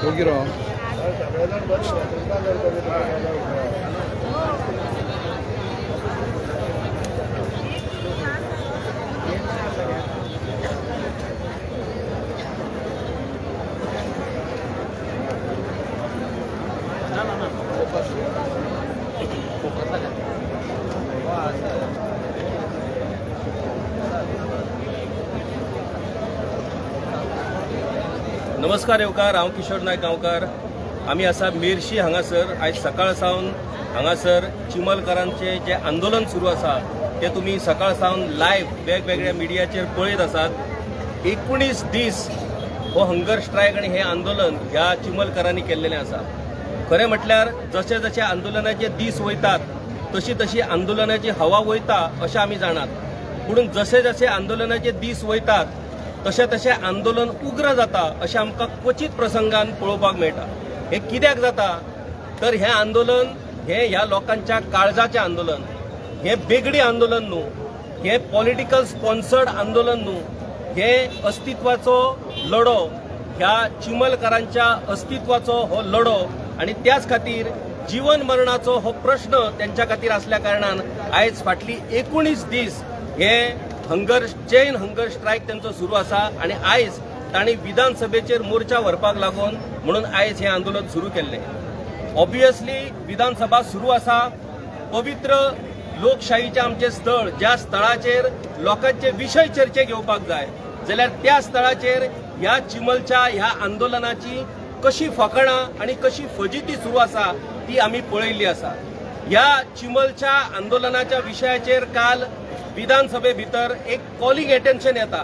ಹೋಗಿರೋ नमस्कार येवकार, हांव किशोर नायक गांवकार. आमी आसा मेर्शी हांगासर. आयज सकाळ सावन हांगासर चिमलकारांचे जे आंदोलन सुरू आसा ते तुमी सकाळ सावन लायव्ह वेगवेगळ्या मिडियाचेर पळयत आसात. 19 दीस हो हंगर स्ट्रायक आणि हे आंदोलन ह्या चिमलकारांनी केल्लेलें आसा. खरें म्हटल्यार जशे जशे आंदोलनाचे दीस वयतात तशी तशी आंदोलनाची हवा वयता अशें आमी जाणात. पूण जशे जशे आंदोलनाचे दीस वयतात तशें तशें आंदोलन उग्र जाता अशें आमकां क्वचित प्रसंगान पळोवपाक मेळटा. हे कित्याक जाता तर हें आंदोलन हें ह्या लोकांच्या काळजाचें आंदोलन. हें बेगडी आंदोलन न्हू, हें पॉलिटिकल स्पॉन्सर्ड आंदोलन न्हू, हें अस्तित्वाचो लढो, ह्या चिमलकारांच्या अस्तित्वाचो हो लढो. आनी त्याच खातीर जीवन मरणाचो हो प्रश्न त्यांच्या खातीर असल्या कारणान आयज फाटली 19 दीस हे चेन हंगर स्ट्रायक त्यांचो सुरू आसा. आणि आयज तांणी विधानसभेचेर मोर्चा व्हरपाक लागून म्हणून आयज हे आंदोलन सुरू केल्लें. ऑब्वियसली विधानसभा सुरू आसा, पवित्र लोकशाहीचे आमचे स्थळ, ज्या स्थळाचेर लोकांचे विशय चर्चेक येवपाक जाय जाल्यार त्या स्थळाचेर ह्या चिमलच्या ह्या आंदोलनाची कशी फकाणां आणि कशी फजिती सुरू आसा ती आमी पळयल्ली आसा. ह्या चिमलच्या आंदोलनाच्या विशयाचेर काल विधानसभे भितर एक कॉलिंग एटेन्शन येता.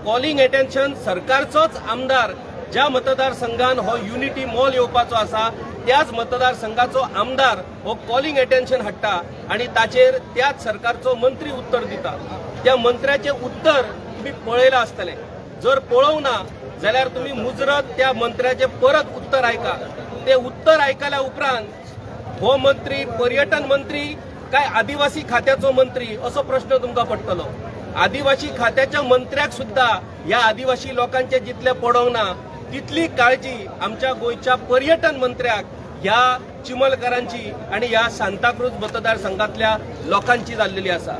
कॉलिंग एटेन्शन सरकारचोच आमदार ज्या मतदारसंघान हो युनिटी मॉल येवपाचो आसा त्याच मतदारसंघाचो आमदार हो कॉलिंग एटेन्शन हाडटा आणि ताचेर त्याच सरकारचो मंत्री उत्तर दिता. त्या मंत्र्याचे उत्तर तुम्ही पळयलां आसतलें. जर पळोवंक ना जाल्यार तुम्ही मुजरत त्या मंत्र्याचे परत उत्तर आयका. ते उत्तर आयकल्या उपरांत हो मंत्री पर्यटन मंत्री काय आदिवासी खात्याचो मंत्री असो प्रश्न तुमकां पडटलो. आदिवासी खात्याच्या मंत्र्याक सुद्धा ह्या आदिवासी लोकांचे जितले पडोंक ना तितली काळजी आमच्या गोयच्या पर्यटन मंत्र्याक ह्या चिमलकारांची आणि ह्या सांताक्रूज मतदारसंघातल्या लोकांची जाल्लेली आसा.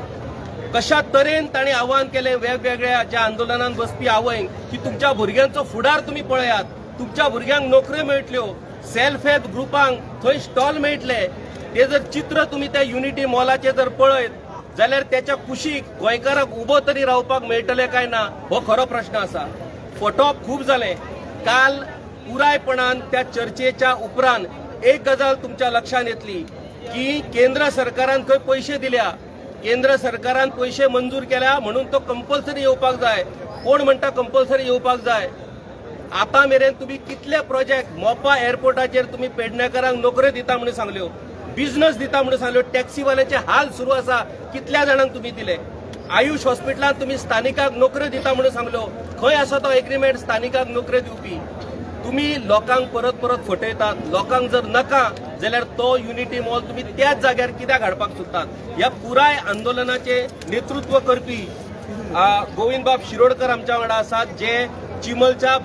कशा तरेन तांणी आवाहन केलें वेगवेगळ्या ज्या आंदोलनांत बसपी आवयंक की तुमच्या भुरग्यांचो फुडार तुम्ही पळयात, तुमच्या भुरग्यांक नोकऱ्यो मेळटल्यो, सेल्फ हेल्प ग्रुपांक थंय स्टॉल मेळटले. ते जर चित्र तुम्ही त्या युनिटी मॉलाचे जर पळयत जाल्यार त्याच्या कुशीक गोंयकारांक उबो तरी रावपाक मेळटले काय ना हो खरो प्रश्न आसा. फटोवप खूब जालें. काल पुरायपणान त्या चर्चेच्या उपरांत एक गजाल तुमच्या लक्षात येतली की केंद्र सरकारान खंय पयशे दिल्या, केंद्र सरकारान पयशे मंजूर केल्या म्हणून तो कंपल्सरी येवपाक जाय. कोण म्हणटा कंपल्सरी येवपाक जाय? आता मेरेन तुम्ही कितले प्रोजेक्ट मोपा एअरपोर्टाचेर तुम्ही पेडणेकारांक नोकऱ्यो दिता म्हणून सांगल्यो, बिझनेस दिता म्हणून सांगल्यो, टॅक्सीवाल्याचे हाल सुरू आसा कितल्या जाणांक तुम्ही दिले. आयुष हॉस्पिटलांत तुम्ही स्थानिकांक नोकऱ्यो दिता म्हणून सांगल्यो, खंय आसा तो एग्रीमेंट स्थानिकांक नोकऱ्यो दिवपी? तुम्ही लोकांक परत परत फटयतात. लोकांक जर नाका जाल्यार तो युनिटी मॉल तुम्ही त्याच जाग्यार कित्याक हाडपाक सोदतात? ह्या पुराय आंदोलनाचे नेतृत्व करपी गोविंदबाब शिरोडकर आमच्या वांगडा आसात, जे चिमलच्या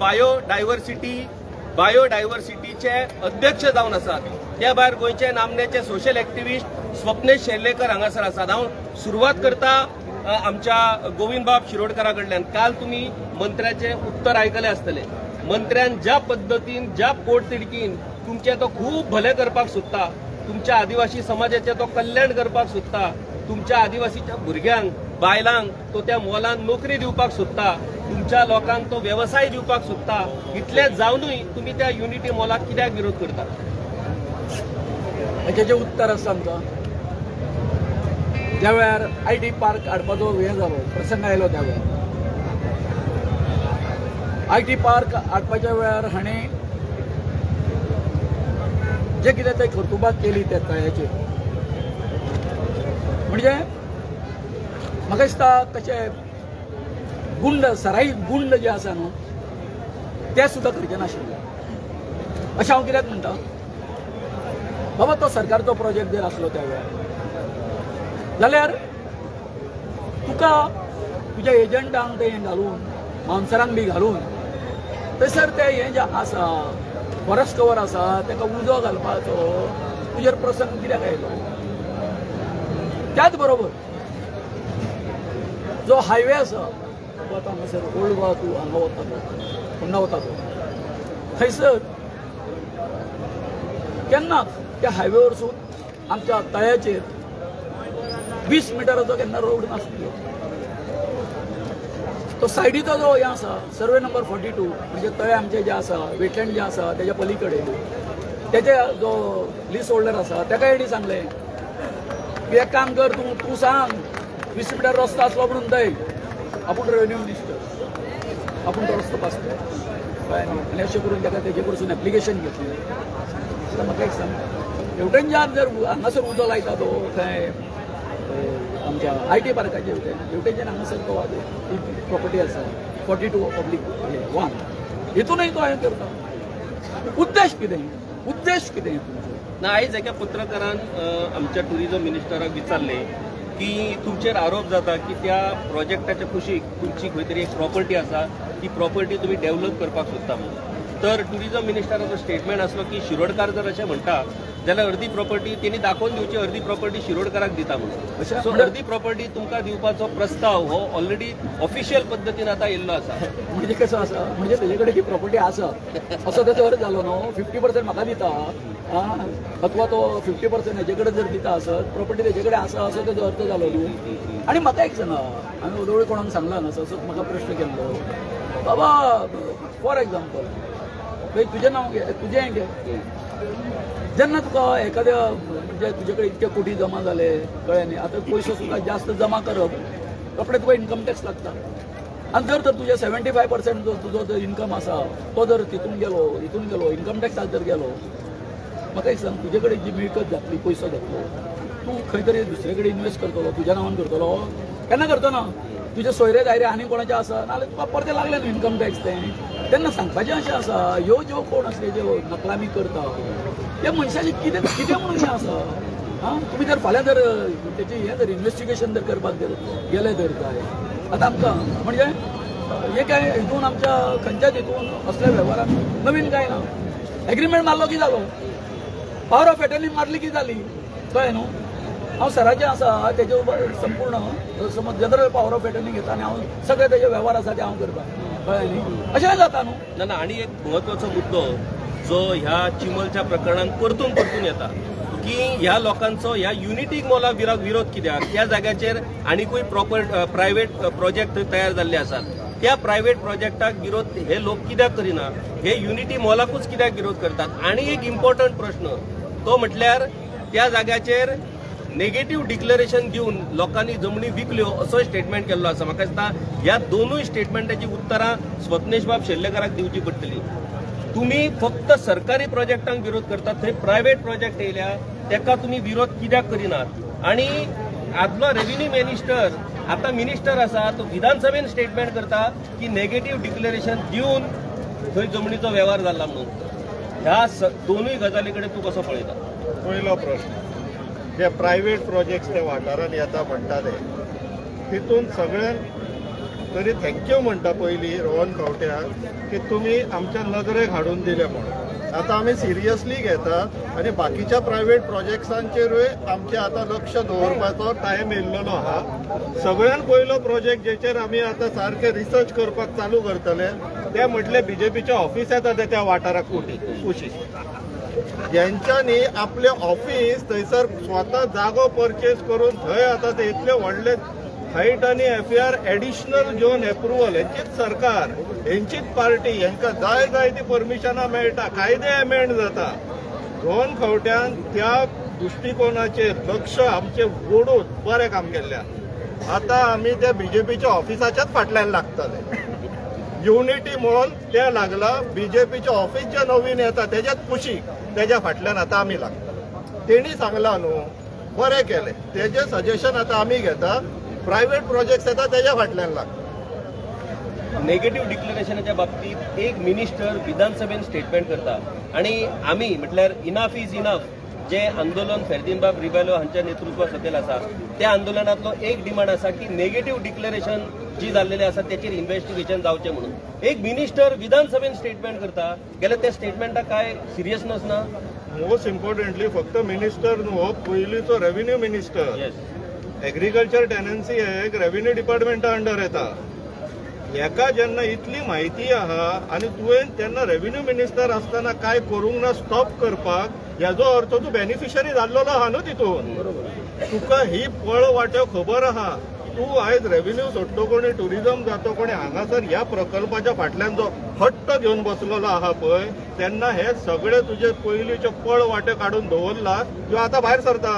बायोडायव्हर्सिटीचे अध्यक्ष जावन आसात. त्या भायर गोंयचे नामनेचे सोशल एक्टिविस्ट स्वप्नेश शेर्लेकर हांगासर आसात. हांव सुरवात करता आमच्या गोविंदबाब शिरोडकरा कडल्यान. काल तुम्ही मंत्र्याचे उत्तर आयकले आसतले. मंत्र्यान ज्या पद्दतीन ज्या पोटतिडकीन तुमचे तो खूब भले करपाक सोदता, तुमच्या आदिवासी समाजाचे तो कल्याण करपाक सोदता, तुमच्या आदिवासीच्या भुरग्यांक बायलांक तो त्या मॉलान नोकरी दिवपाक सोदता, तुमच्या लोकांक तो व्यवसाय दिवपाक सोदता, इतले जावनूय तुम्ही त्या युनिटी मॉलाक कित्याक विरोध करता? हेजें उत्तर आसा आमकां. ज्या वेळार IT पार्क हाडपाचो हें जालो, प्रसंग आयलो, त्या वेळार IT पार्क हाडपाच्या वेळार हाणें जे कितें ते कर्तुबात केली त्या तळ्याचेर, म्हणजे म्हाका दिसता कशें गुंड, सराईत गुंड जे आसा न्हू ते सुद्दां करचें नाशिल्लें अशें हांव कित्याक म्हणटा. बाबा तो सरकारचो प्रोजेक्ट जर आसलो त्या वेळार जाल्यार तुका तुज्या एजंटांक तें घालून बाउन्सरांक बी घालून थंयसर ते हें जें आसा फॉरेस्ट कवर आसा ताका उजो घालपाचो तुजेर प्रसंग कित्याक आयलो. त्याच बरोबर जो हायवे आसा तो आतां हांगासर ओल्ड गोवा तूं हांगा वता तो फोंडा वता तो थंयसर केन्नाच त्या हायवे वरसून आमच्या तळ्याचेर 20 मिटराचो केन्ना रोड नासलो. तो सायडीचो जो हें आसा सर्वे नंबर 42 म्हणजे तळे आमचे जे आसा वेटलँड जे आसा तेच्या पलीकडे तेचे जो लीज होल्डर आसा ताका हेणी सांगलें की एक काम कर तूं सांग 20 मिटर रस्तो आसलो म्हणून थंय आपूण रेव्हेन्यू मिनिस्टर आपूण तो रस्तो पास कर आनी अशें करून ताका तेजे कडसून एप्लिकेशन घेतलें. तर म्हाका एक सांग हेवटेंच्यान जर हांगासर उजो लायता तो खंय आमच्या IT पार्काचे हेवटेंच्यान हांगासर तो प्रॉपर्टी आसा 42 पब्लीक 1 हितूनय तो हें करता. उद्देश कितें तुमचो? ना आयज एका पत्रकारान आमच्या टुरिझम मिनिस्टराक विचारले की तुमचेर आरोप जाता की त्या प्रोजेक्टाच्या कुशीक तुमची खंय तरी एक प्रॉपर्टी आसा ती प्रॉपर्टी तुम्ही डेव्हलप करपाक सोदता म्हणून. तर टुरिझम मिनिस्टराचो स्टेटमेंट आसलो की शिरोडकार जर अशें म्हणटा जाल्यार अर्दी प्रॉपर्टी तेणी दाखोवन दिवची अर्दी प्रॉपर्टी शिरोडकाराक दिता म्हणून. सो अर्दी प्रॉपर्टी तुमकां दिवपाचो प्रस्ताव हो ऑलरेडी ऑफिशियल पद्दतीन आतां येयल्लो आसा. म्हणजे कसं आसा म्हणजे तेजे कडेन ती प्रॉपर्टी आसा असो तेजो अर्थ जालो न्हू. 50% म्हाका दिता अथवा तो 50% हेजे कडेन जर दिता आसत प्रॉपर्टी तेजे कडेन आसा असो तेजो अर्थ जालो न्हू. आनी म्हाका एक सांगा हांवें उदोळी कोणाक सांगला ना असोच म्हाका प्रश्न केल्लो बाबा फॉर एग्जाम्पल तुजें नांव घे तुजें हें घे जेन्ना तुका एखाद्या म्हणजे तुजे कडेन इतके कोटी जमा जाले कळ्ळें न्ही आतां पयसो सुद्दां जास्त जमा करप रोखडें तुका इन्कम टॅक्स लागता. आनी जर तर तुजे 75% जो तुजो जर इन्कम आसा तो जर हितून गेलो इन्कम टॅक्साक जर गेलो म्हाका एक सांग तुजे कडेन जी मिळकत जातली पयसो जातलो तूं खंय तरी दुसरे कडेन इन्वेस्ट करतलो तुज्या नांवान करतलो केन्ना करतना तुजे सोयरे दायरे आनी कोणाचे आसा नाजाल्यार तुका परते लागले न्हू इन्कम टॅक्स तें तेन्ना सांगपाचें अशें आसा ह्यो ज्यो कोण आसले ज्यो नकलामी करता त्या मनशाचें कितें म्हणून हें आसा तुमी जर फाल्यां जर तेची हें जर इन्वेस्टिगेशन जर करपाक जर गेले जर काय आतां आमकां म्हणजे हे काय हितून आमच्या खंयच्याच हितून असल्या वेव्हारान नवीन काय ना. एग्रीमेंट मारलो की जालो पॉवर ऑफ एटर्नी मारली की जाली कळ्ळें न्हू. हांव सराचें आसा तेजे संपूर्ण समज जनरल पॉवर ऑफ एटर्नी घेता आनी हांव सगळे तेजे वेव्हार आसा ते हांव करता कळ्ळें न्ही. अशें जाता न्हू. ना आनी एक म्हत्वाचो मुद्दो जो ह्या चिमलच्या प्रकरणात परतून येता की ह्या लोकांचो ह्या युनिटी मॉला विरोध कित्याक त्या जाग्याचेर आनीकूय प्रायव्हेट प्रोजेक्ट तयार जाल्ले आसात त्या प्रायव्हेट प्रोजेक्टाक विरोध हे लोक कित्याक करिना हे युनिटी मॉलाकूच कित्याक विरोध करतात. आनी एक इम्पॉर्टंट प्रश्न तो म्हटल्यार त्या जाग्याचेर नेगेटिव्ह डिक्लेरेशन दिवन लोकांनी जमनी विकल्यो असो स्टेटमेंट केल्लो आसा. म्हाका दिसता ह्या दोनूय स्टेटमेंटाची उतरां स्वप्नेश बाब शेल्लेकाराक दिवची पडटली. तुम्ही फक्त सरकारी प्रोजेक्टांक विरोध करतात थंय प्रायव्हेट प्रोजेक्ट येयल्या तेका तुम्ही विरोध कित्याक करिनात. आणि आदलो रेव्हेन्यू मिनिस्टर आता मिनिस्टर आसा तो विधानसभेन स्टेटमेंट करता की नेगेटिव्ह डिक्लेरेशन दिवन थंय जमनीचो वेव्हार जाल्ला म्हणून. ह्या दोनूय गजाली कडेन तूं कसो पळयता? पहिलो प्रश्न जे प्रायव्हेट प्रोजेक्ट्स ते वाठारान येता म्हणटाले तितून सगळ्यांक तरी थँक्यू म्हणटा पयलीं रोहन खंवट्याक की तुमी आमच्या नदरेक हाडून दिले म्हणून. आतां आमी सिरियसली घेतात आनी बाकीच्या प्रायव्हेट प्रोजेक्ट्सांचेरूय आमचें आतां लक्ष दवरपाचो टायम येयल्लो आहा. सगळ्यान पयलो प्रोजेक्ट जेचेर आमी आतां सारके रिसर्च करपाक चालू करतले ते म्हटले BJPचे ऑफीस येता ते त्या वाठाराक कुशीक जेंच्यांनी आपले ऑफीस थंयसर स्वता जागो परचेस करून थंय आतां ते इतले व्हडले हायट आनी FAR एडिशनल घेवन एप्रुवल हेंचीच सरकार हेंचीच पार्टी हेंकां जाय ती परमिशनां मेळटा कायदे एमेंड जाता. रोहन खंवट्यान त्या दृश्टिकोनाचेर लक्ष आमचें ओडून बरें काम केल्लें. आतां आमी त्या BJPच्या ऑफिसाच्याच फाटल्यान लागतले. युनिटी मॉल ते लागला BJPचे ऑफिस जे नवीन येता तेज्याच कुशीक तेज्या फाटल्यान आतां आमी लागता. तेणी सांगलां न्हू बरें केलें तेजें सजेशन आतां आमी घेता. प्रायव्हेट प्रोजेक्ट्स येता तेज्या फाटल्यान लागता. नेगेटिव्ह डिक्लेरेशनाच्या बाबतीत एक मिनिस्टर विधानसभेन स्टेटमेंट करता आणि आम्ही म्हटल्यार इनफ इज इनफ जे आंदोलन फेर्दीनबाब रिबेलो हांच्या नेतृत्वा सकयल आसा त्या आंदोलनातलो एक डिमांड आसा की नेगेटिव्ह डिक्लेरेशन जी जाल्लेली आसा तेचेर इन्व्हेस्टिगेशन जावचें म्हणून एक मिनिस्टर विधानसभेन स्टेटमेंट करता जाल्यार त्या स्टेटमेंटाक काय सिरियसनस ना? मोस्ट इम्पॉर्टंटली फक्त मिनिस्टर न्हू, पयलींचो revenue minister. Yes. Agriculture tenancy एक रेव्हेन्यू डिपार्टमेंटा अंडर येता. हेका जेन्ना इतली म्हायती आहा आनी तुवें तेन्ना रेव्हेन्यू मिनिस्टर आसतना काय करूंक ना स्टॉप करपाक, हेजो अर्थ तूं बेनिफिशरी जाल्लो आहा न्हू तितून. तुका ही पळ वाट्यो खबर आहा. तूं आयज रेव्हेन्यू सोडटो कोणी, टुरिझम जातो कोणी, हांगासर ह्या प्रकल्पाच्या फाटल्यान जो हट्ट घेवन बसलेलो आहा पळय, तेन्ना हे सगळे तुजे पयलींचे पळ वाटे काडून दवरला, ह्यो आतां भायर सरता.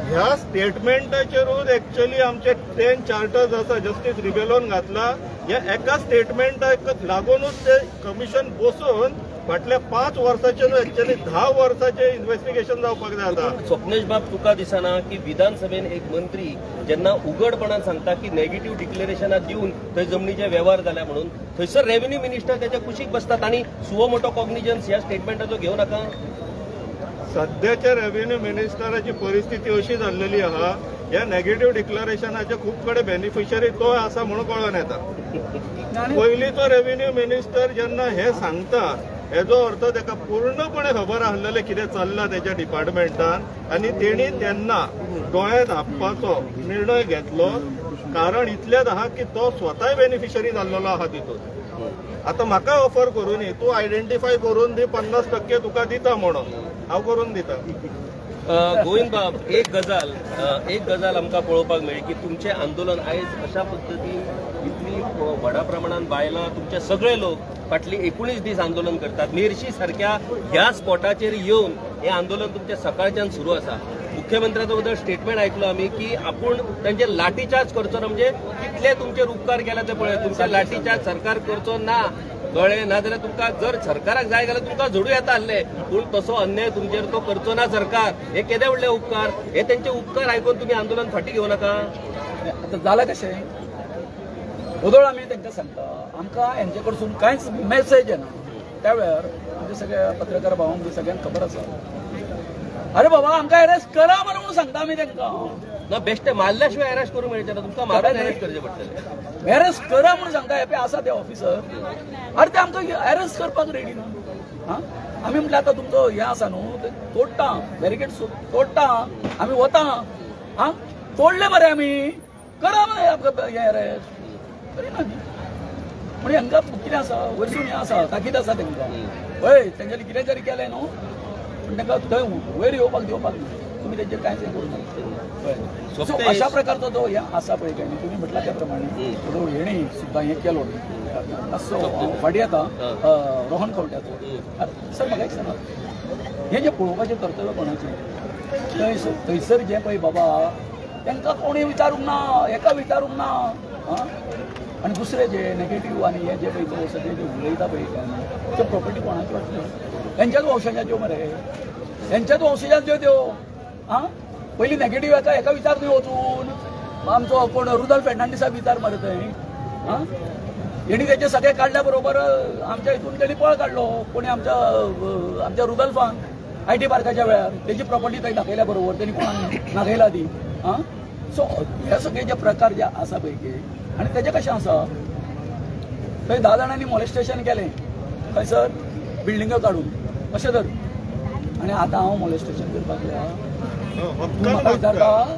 ह्या स्टेटमेंटाचेरूच एक्चुअली आमचे 10 चार्टर्स आसा, जस्टीस रिबेलोन घातला. ह्या एका स्टेटमेंटाक लागूनच ते कमिशन बसून फाटल्या 5 वर्साचे एक्चुअली 10 वर्साचे इन्व्हेस्टिगेशन जावपाक जाय आता. स्वप्नेश बाब, तुका दिसना की विधानसभेन एक मंत्री जेन्ना उघडपणान सांगता की नेगेटिव्ह डिक्लेरेशनां दिवन थंय जमनीचे व्यवहार जाल्या म्हणून, थंयसर रेव्हेन्यू मिनिस्टर त्याच्या कुशीक बसतात आणि सुवो मोठो कॉग्निजन्स ह्या स्टेटमेंटाचो घेऊ नका? सध्याच्या रेव्हेन्यू मिनिस्टराची परिस्थिती अशी जाल्लेली आहा, ह्या नेगेटिव्ह डिक्लेरेशनाचे खूप कडे बेनिफिशरी तो आसा म्हणून कळून येता. पयलींचो रेव्हेन्यू मिनिस्टर जेन्ना हे सांगता, हेजो अर्थ ताका पूर्णपणे खबर आसलेलें कितें चल्लां तेच्या डिपार्टमेंटान, आनी तेणी तेन्ना दोळे धांपपाचो निर्णय घेतलो. कारण इतलेंच आहा की तो स्वताय बेनिफिशरी जाल्लो आहा तितून. आतां म्हाका ऑफर करून दी, तूं आयडेंटिफाय करून दी, 50% तुका दिता म्हणून, हांव करून दिता. गोविंद बाब, एक गजाल आमकां पळोवपाक मेळ्ळी की तुमचें आंदोलन आयज अशा पद्दतीन इतली व्हडा प्रमाणात बायलां, तुमचे सगळे लोक फाटली 19 दीस आंदोलन करतात. मेर्शी सारख्या ह्या स्पॉटाचेर येवन हे आंदोलन तुमचें सकाळच्यान सुरू आसा. मुख्यमंत्र्याचो बद्दल स्टेटमेंट आयकलो आमी की आपूण तांचे लाठीचार्ज करचो ना, म्हणजे कितले तुमचेर उपकार केला ते पळय. तुमचे लाठीचार्ज सरकार करचो ना, कळ्ळें? नाजाल्यार तुमकां जर सरकाराक जाय जाल्यार तुमकां झोडू येता आसले, पूण तसो अन्याय तुमचेर तो करचो ना सरकार. हे केदे व्हडले उपकार, हे तेंचे उपकार आयकून तुमी आंदोलन फाटीं घेवं नाका. आता झालं कशें, बदोळ आमी तांकां सांगता, आमकां हेंचे कडसून कांयच मेसेज येना. त्या वेळार आमचे सगळे पत्रकार भावांक बी सगळ्यांक खबर आसा, अरे बाबा आमकां अरेस्ट करा म्हणून सांगता आमी तांकां. ना बेश्टे मारल्या अरेस्ट करूंक मेळचें ना, तुमकां मारून अरेस्ट करचें पडटलें. अरेस्ट करा म्हणून सांगता, हे आसा ते ऑफिसर, अरे ते आमकां अरेस्ट करपाक रेडी ना. हां, आमी म्हटलें आतां तुमचो हें आसा न्हू, ते तोडटा, बॅरिकेड तोडटा, आमी वता. हां, तोडले मरे आमी, करा मरे आमकां हें अरेस्ट. करिना न्ही. म्हणजे हांकां कितें आसा, वयरसून हें आसा, ताकीद आसा तांकां. पळय तेंच्यांनी कितें जरी केलें न्हू, पूण तांकां थंय वयर येवपाक दिवपाक ना. तुम्ही तेंचेर कांयच हें करूं नाका. सो अशा प्रकारचो जो हे आसा पळय काय, तुम्ही म्हटला त्या प्रमाणे जो हेणी सुद्दां हें केलो असो फाटी येता रोहन खंवट्याचो. सर म्हाका एक सांगात, हें जें पळोवपाचें कर्तव्य कोणाचें, थंयसर जें पळय बाबा तांकां कोणूय विचारूंक ना, हेका विचारूंक ना. आनी दुसरें जे नेगेटीव आनी हें जें पळय तो सगळें जें उलयता पळय काय, त्यो प्रॉपर्टी कोणाच्यो आसल्यो? तेंच्याच वंशजाच्यो मरे, तेंच्याच वंशजाच्यो त्यो. हां, पयली नेगेटीव हेका विचार थंय वचून, आमचो कोण रुदल फेर्नांडीसाक विचार मरे थंय. हां, हेणी तेचे सगळे काडल्या बरोबर आमच्या हितून तेणी पळ काडलो, कोणी आमच्या रुदल्फान IT पार्काच्या वेळार तेजी प्रॉपर्टी थंय दाखयल्या बरोबर, तेणी कोणाक दाखयला ती. हां, सो हे सगळे जे प्रकार जे आसा पळय, आनी तेजें कशें आसा, थंय 10 जाणांनी मॉलेस्टेशन केलें खंयसर बिल्डिंगो काडून अशें तर, आनी आतां हांव मॉलेस्टेशन करपाक म्हाका विचारता,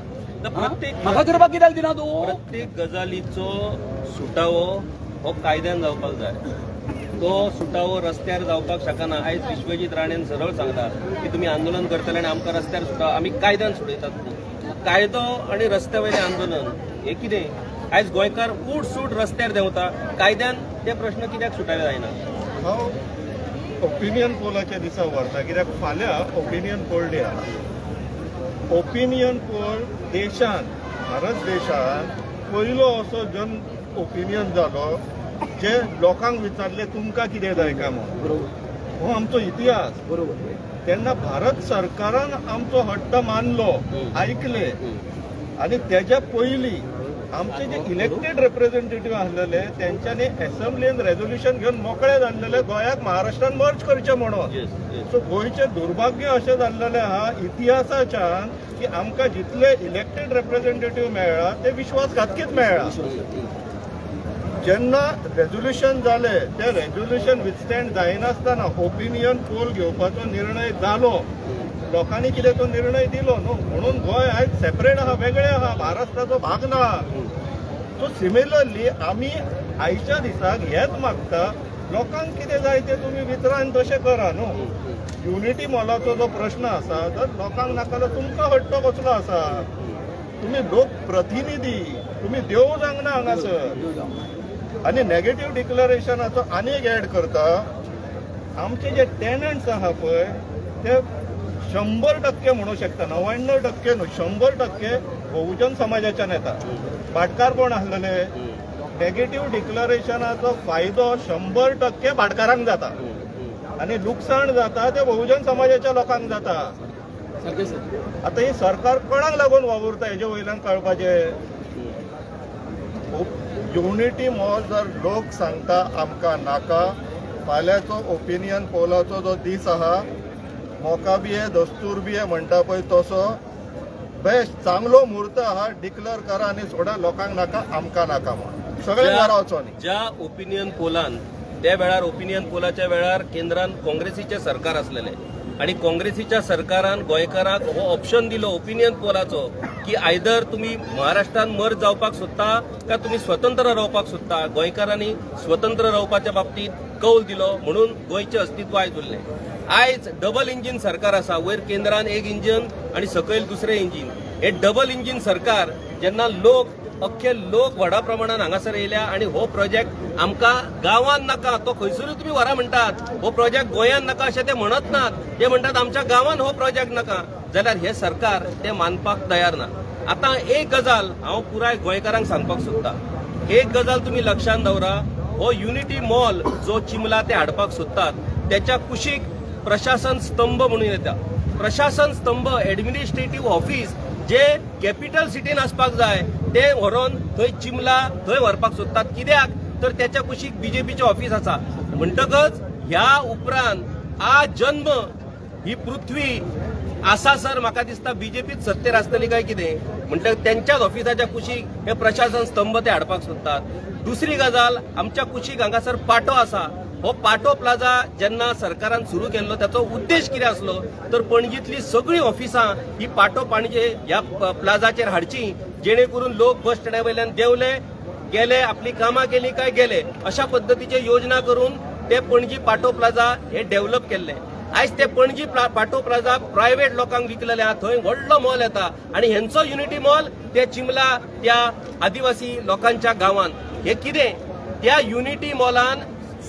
म्हाका करपाक कित्याक दिना तूं? प्रत्येक गजालीचो सुटावो हो कायद्यान जावपाक जाय. तो सुटावो रस्त्यार जावपाक शकना. आयज विश्वजीत राणेन सरळ सांगता की तुमी आंदोलन करतले आनी आमकां रस्त्यार सुटाव, आमी कायद्यान सुटयतात. कायदो आनी रस्त्या वयलें आंदोलन हें कितें? आयज गोंयकार उठ सूट रस्त्यार देंवता, कायद्यान ते प्रश्न कित्याक सुटावे जायना? हांव ओपिनियन पोलाच्या दिसा व्हरता, कित्याक फाल्यां ओपिनियन पोल डे आहा. ओपिनियन पोल देशान, भारत देशान पयलो असो जन ओपिनियन जालो जे लोकांक विचारले तुमकां कितें जाय काय म्हणून. हो आमचो इतिहास. बरोबर. तेन्ना भारत सरकारान आमचो हट्ट मानलो, आयकले, आनी तेच्या पयलीं आमचे जे इलेक्टेड रिप्रेझेंटेटिव्ह आसलेले त्यांच्यानी असेंब्लीन रेझोल्युशन घेऊन मोकळे जाल्लेले गोंयाक महाराष्ट्रान मर्ज करचे म्हणून. सो गोंयचे दुर्भाग्य अशें जाल्लेलें आहा इतिहासाच्यान की आमकां जितले इलेक्टेड रिप्रेझेंटेटिव्ह मेळ्ळा ते विश्वासघातकीच मेळ्ळा. जेन्ना रेझोल्युशन जाले ते रेझोल्युशन विथस्टँड जायनासतना ओपिनियन पोल घेवपाचो निर्णय जालो. लोकांनी कितें तो निर्णय दिलो न्हू म्हणून गोंय आयज सेपरेट आहा, वेगळे आहा, महाराष्ट्राचो भाग ना. सो सिमिलरली आमी आयच्या दिसाक हेच मागता लोकांक कितें जाय ते तुमी विचारान तशें करा न्हू. युनिटी मॉलाचो जो प्रश्न आसा तर लोकांक नाका जाल्यार तुमकां हट्टो कसलो आसा. तुमी लोकप्रतिनिधी, तुमी देव जांगना हांगासर. आनी नेगेटिव्ह डिक्लरेशनाचो आनी एक ऍड करता. आमचे जे टेनंट्स आहा पळय ते 100% म्हणू शकता, 99% न्हू 100% बहुजन समाजाच्यान येता. भाटकार कोण आसलेले, नेगेटिव्ह डिक्लरेशनाचो फायदो 100% भाटकारांक जाता आनी लुकसाण जाता ते बहुजन समाजाच्या लोकांक जाता. आता ही सरकार कोणाक लागून वावुरता हेजे वयल्यान कळपाचें. युनिटी मॉल जर लोक सांगता आमकां नाका, फाल्यांचो ओपिनियन पोलाचो जो दीस आहा मोकाबिये दस्तूरबिये म्हणटा पळय तसो बेस्ट चांगलो मुहूर्त आहा डिक्लेअर करा आनी सोडा. लोकांक नाका आमकां नाका म्हणून सगळे मारवचो न्ही. ज्या ओपिनियन पोलान त्या वेळार ओपिनियन पोलाच्या वेळार केंद्रान काँग्रेसीचे सरकार असलेले आणि काँग्रेसीच्या सरकारान गोंयकारांक हो ऑप्शन दिलो ओपिनियन पोलाचो की आयदर तुम्ही महाराष्ट्रान मर्ज जावपाक सोदता काय तुम्ही स्वतंत्र रावपाक सोदता. गोंयकारांनी स्वतंत्र रावपाच्या बाबतीत कौल दिलो म्हणून गोंयचे अस्तित्व आयज उरलें. आयज डबल इंजिन सरकार आसा, वयर केंद्रान एक इंजिन आणि सकयल दुसरें इंजिन. हे डबल इंजिन सरकार जेन्ना अख्खे लोक व्हडा प्रमाणात हांगासर येयल्या आणि हो प्रोजेक्ट आमकां गांवांत नाका तो खंयसरूय तुमी व्हरा म्हणटात, हो प्रोजेक्ट गोंयांत नाका अशें ते म्हणत नात. ते म्हणटात आमच्या गांवांत हो प्रोजेक्ट नाका, जाल्यार हे सरकार ते मानपाक तयार ना. आता एक गजाल हांव पुराय गोंयकारांक सांगपाक सोदतां. एक गजाल तुमी लक्षांत दवरा, हो युनिटी मॉल जो चिमला ते हाडपाक सोदतात त्याच्या कुशीक प्रशासन स्तंभ म्हणून येता. प्रशासन स्तंभ एडमिनिस्ट्रेटिव्ह ऑफिस जे कॅपिटल सिटीन आसपाक जाय ते व्हरून थंय चिमला थंय व्हरपाक सोदतात. कित्याक तर त्याच्या कुशीक बीजेपीचे ऑफिस आसा. म्हणटकच ह्या उपरांत आज जन्म ही पृथ्वी आसा सर म्हाका दिसता बीजेपीच सत्तेर आसतली काय कितें म्हणटकच त्यांच्याच ऑफिसाच्या कुशीक हे प्रशासन स्तंभ ते हाडपाक सोदतात. दुसरी गजाल आमच्या कुशीक हांगासर पाटो आसा. हो पाटो प्लाझा जेन्ना सरकारान सुरू केल्लो त्याचो उद्देश कितें आसलो तर पणजीतली सगळीं ऑफिसां ही पाटो पाणजे ह्या प्लाझाचेर हाडची जेणे करून लोक बस स्टँडा वयल्यान देंवले गेले आपली कामां केली काय गेले अशा पद्दतीचे योजना करून ते पणजी पाटो प्लाझा हे डेव्हलप केल्ले. आयज ते पणजी पाटो प्लाझा प्रायव्हेट लोकांक विकलेले आहा. थंय व्हडलो मॉल येता आणि हेंचो युनिटी मॉल ते चिमला त्या आदिवासी लोकांच्या गांवांत. हे कितें त्या युनिटी मॉलान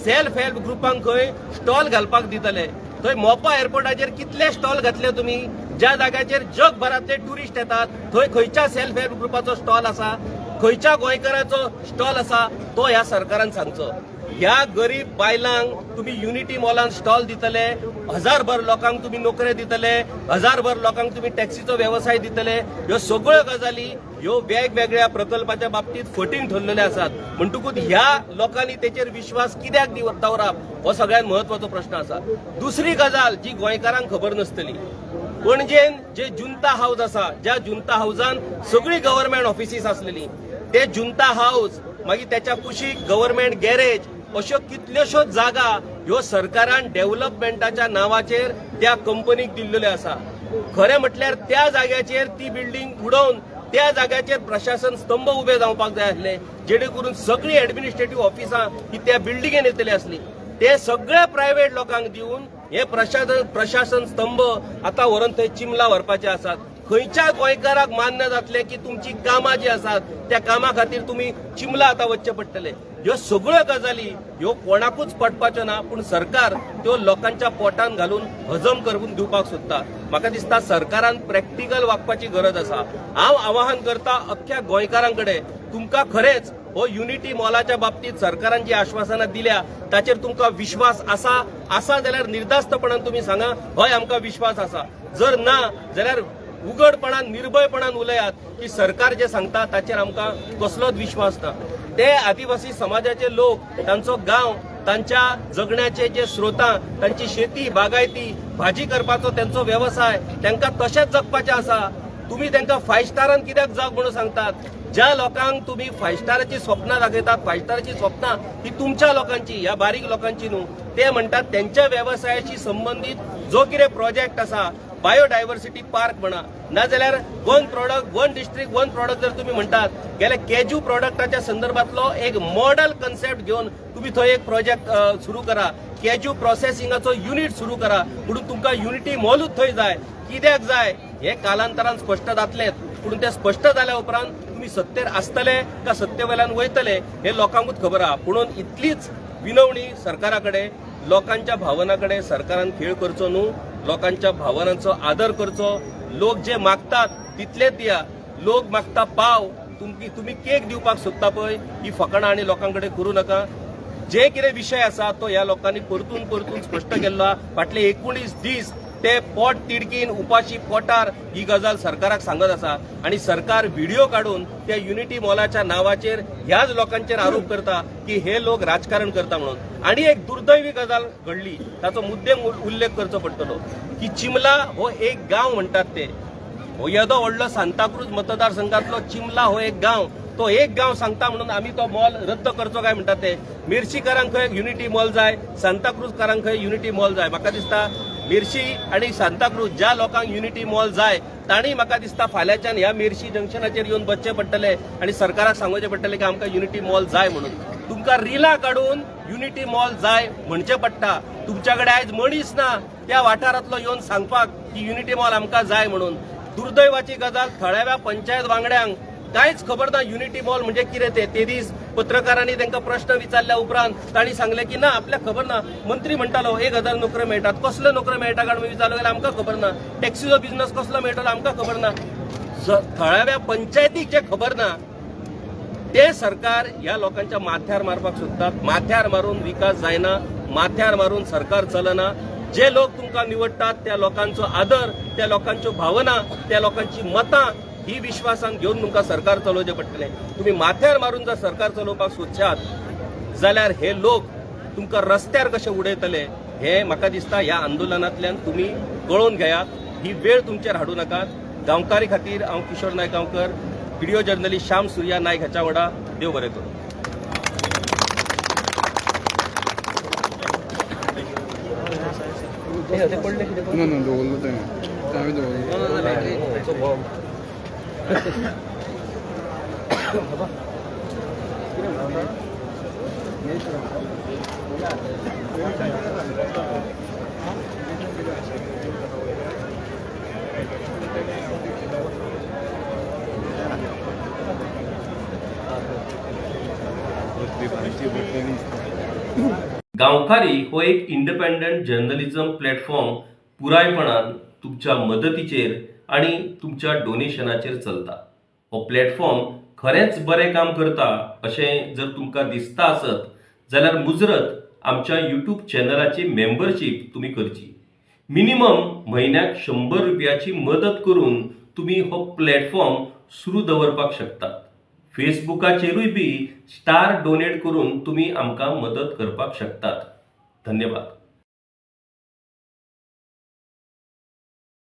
सेल्फ हेल्प ग्रुपांक खंय स्टॉल घालपाक दितले. थंय मोपा एअरपोर्टाचेर कितले स्टॉल घातले तुमी ज्या जाग्याचेर जगभरातले टुरिस्ट येतात थंय खंयच्या सेल्फ हेल्प ग्रुपाचो स्टॉल आसा, खंयच्या गोंयकाराचो स्टॉल आसा तो ह्या सरकारान सांगचो. ह्या गरीब बायलांक तुम्ही युनिटी मॉलान स्टॉल दितले, 1000भर लोकांक तुम्ही नोकऱ्यो दितले, 1000भर लोकांक तुम्ही टॅक्सीचो व्यवसाय दितले. ह्यो सगळ्यो गजाली ह्यो वेगवेगळ्या प्रकल्पाच्या बाबतीत फटींग ठरलेले आसात. म्हणटकूच ह्या लोकांनी तेचेर विश्वास कित्याक दवरप हो सगळ्यात महत्वाचो प्रश्न आसा. दुसरी गजाल जी गोंयकारांक खबर नासतली, पणजेन जे जुंता हाऊस आसा ज्या जुंता हाऊसान सगळी गव्हर्नमेंट ऑफिसीस आसलेली ते जुंता हाऊस मागीर त्याच्या कुशीक गव्हर्नमेंट गॅरेज अश्यो कितल्योश्योच जागा ह्यो सरकारान डेव्हलपमेंटाच्या नावाचेर त्या कंपनीक दिल्ल्यो आसा. खरें म्हटल्यार त्या जाग्याचेर ती बिल्डींग उडोवन त्या जाग्याचेर प्रशासन स्तंभ उबे जावपाक जाय आसले जेणे करून सगळी एडमिनिस्ट्रेटिव्ह ऑफिसां ही त्या बिल्डिंगेन येतली आसली. ते सगळे प्रायव्हेट लोकांक दिवन हे प्रशासन स्तंभ आता व्हरून थंय चिमला व्हरपाचे आसात. खंयच्या गोंयकाराक मान्य जातले की तुमची कामां जी आसात त्या कामा खातीर तुम्ही चिमला आता वचचे पडटले. ह्यो सगळ्यो गजाली ह्यो कोणाकूच पटपाच्यो ना, पूण सरकार त्यो लोकांच्या पोटान घालून हजम करून दिवपाक सोदता. म्हाका दिसता सरकारान प्रॅक्टिकल वागपाची गरज आसा. हांव आवाहन करता अख्ख्या गोंयकारांकडे तुमकां खरेंच हो युनिटी मॉलाच्या बाबतीत सरकारान जी आश्वासनां दिल्या ताचेर तुमकां विश्वास आसा जाल्यार निर्धास्तपणान तुम्ही सांगा हय आमकां विश्वास आसा. जर ना जाल्यार उघडपणान निर्भयपणान उलयात की सरकार जे सांगता ताचेर आमकां कसलोच विश्वास ना. ते आदिवासी समाजाचे लोक तांचो गांव तांच्या जगण्याचे जे स्रोतां तांची शेती बागायती भाजी करपाचो त्यांचो व्यवसाय तांकां तशेंच जगपाचें आसा. तुम्ही तांकां 5 स्टारान कित्याक जग म्हणून सांगतात. ज्या लोकांक तुम्ही 5 स्टाराची स्वप्नां दाखयतात 5 स्टाराची स्वप्नां ही तुमच्या लोकांची ह्या बारीक लोकांची न्हू. ते म्हणटात त्यांच्या व्यवसायाशी संबंधित जो कितें प्रोजेक्ट आसा बायोडायव्हर्सिटी पार्क म्हणा नाजाल्यार one product one district one product जर तुम्ही म्हणटात गेल्या केजू प्रॉडक्टाच्या संदर्भातलो एक मॉडेल कन्सेप्ट घेऊन तुम्ही थंय एक प्रोजेक्ट सुरू करा. केजू प्रोसेसिंगाचो युनिट सुरू करा. म्हणून तुमकां युनिटी मॉलूच थंय जाय. कित्याक जाय हे कालांतरान स्पश्ट जातलें. पूण ते स्पश्ट जाल्या उपरांत तुम्ही सत्तेर आसतले का सत्ते वयल्यान वयतले हे लोकांकूच खबर आहा. म्हणून इतलीच विनवणी सरकारा कडेन लोकांच्या भावनांकडे सरकारान खेळ करचो न्हू. लोकांच्या भावनांचो आदर करचो. लोक जे मागतात तितलेच दिया. लोक मागता पाव तुम्ही केक दिवपाक सोदता पळय ही फकाणां आनी लोकांकडे करूं नका. जे कितें विशय आसा तो ह्या लोकांनी परतून परतून स्पश्ट केल्लो. फाटले 19 दीस ते पोट तिडकीन उपाशी पोटार ही गजाल सरकाराक सांगत आसा आणि सरकार व्हिडिओ काढून त्या युनिटी मॉलाच्या नावाचेर ह्याच लोकांचेर आरोप करता की हे लोक राजकारण करता म्हणून. आणि एक दुर्दैवी गजाल घडली ताचो मुद्देम उल्लेख करचो पडटलो की चिमला हो एक गांव म्हणटात ते. हो येदो व्हडलो सांताक्रूज मतदारसंघातलो चिमला हो एक गांव. तो एक गांव सांगता म्हणून आम्ही तो मॉल रद्द करचो काय म्हणटात ते. मिर्शीकारांक खंय युनिटी मॉल जाय सांताक्रूजकारांक खंय युनिटी मॉल जाय. म्हाका दिसता मिर्शी आणि सांताक्रूज ज्या लोकांक युनिटी मॉल जाय तांणी म्हाका दिसता फाल्यांच्यान ह्या मिर्शी जंक्शनाचेर येवन बसचें पडटलें आणि सरकाराक सांगचें पडटलें की आमकां युनिटी मॉल जाय म्हणून. तुमकां रिलां काडून युनिटी मॉल जाय म्हणचें पडटा. तुमच्या कडेन आयज मनीस ना त्या वाठारांतलो येवन सांगपाक की युनिटी मॉल आमकां जाय म्हणून. दुर्दैवाची गजाल थळाव्या पंचायत वांगड्यांक कांयच खबर ना युनिटी मॉल म्हणजे कितें ते दीस पत्रकारांनी तांकां प्रश्न विचारल्या उपरांत तांणी सांगलें की ना आपल्याक खबर ना. मंत्री म्हणटालो 1000 नोकऱ्यो मेळटात. कसल्यो नोकऱ्यो मेळटा काय विचारलो जाल्यार आमकां खबर ना. टॅक्सीचो बिझनस कसलो मेळटलो आमकां खबर ना. थळाव्या पंचायतीक जे खबर ना ते सरकार ह्या लोकांच्या माथ्यार मारपाक सोदतात. माथ्यार मारून विकास जायना. माथ्यार मारून सरकार चलना. जे लोक तुमकां निवडटात त्या लोकांचो आदर त्या लोकांच्यो भावना त्या लोकांची मतां ही विश्वासान घेऊन तुमकां सरकार चलोवचें पडटलें. तुम्ही माथ्यार मारून जर सरकार चलोवपाक सोदशात जाल्यार हे लोक तुमकां रस्त्यार कशे उडयतले हे म्हाका दिसता ह्या आंदोलनांतल्यान तुम्ही कळोवन घेयात. ही वेळ तुमचेर हाडूं नाकात. गांवकारी खातीर हांव किशोर नायक गांवकर व्हिडिओ जर्नलिस्ट श्याम सुर्या नायक हाच्या वांगडा. देव बरें करूं. No, dovollo te. Stavi dovollo. गांवकारी हो एक इंडिपेंडंट जर्नलिझम प्लॅटफॉर्म पुरायपणान तुमच्या मदतीचेर आणि तुमच्या डोनेशनाचेर चलता. हो प्लॅटफॉर्म खरेंच बरें काम करता अशें जर तुमकां दिसता आसत जाल्यार मुजरत आमच्या यूट्यूब चॅनलाची मेंबरशीप तुम्ही करची. मिनिमम म्हयन्याक 100 रुपयाची मदत करून तुम्ही हो प्लॅटफॉर्म सुरू दवरपाक शकतात. फेसबुकाचेरूय बी स्टार डोनेट करून तुम्ही आमकां मदत करपाक शकतात. धन्यवाद.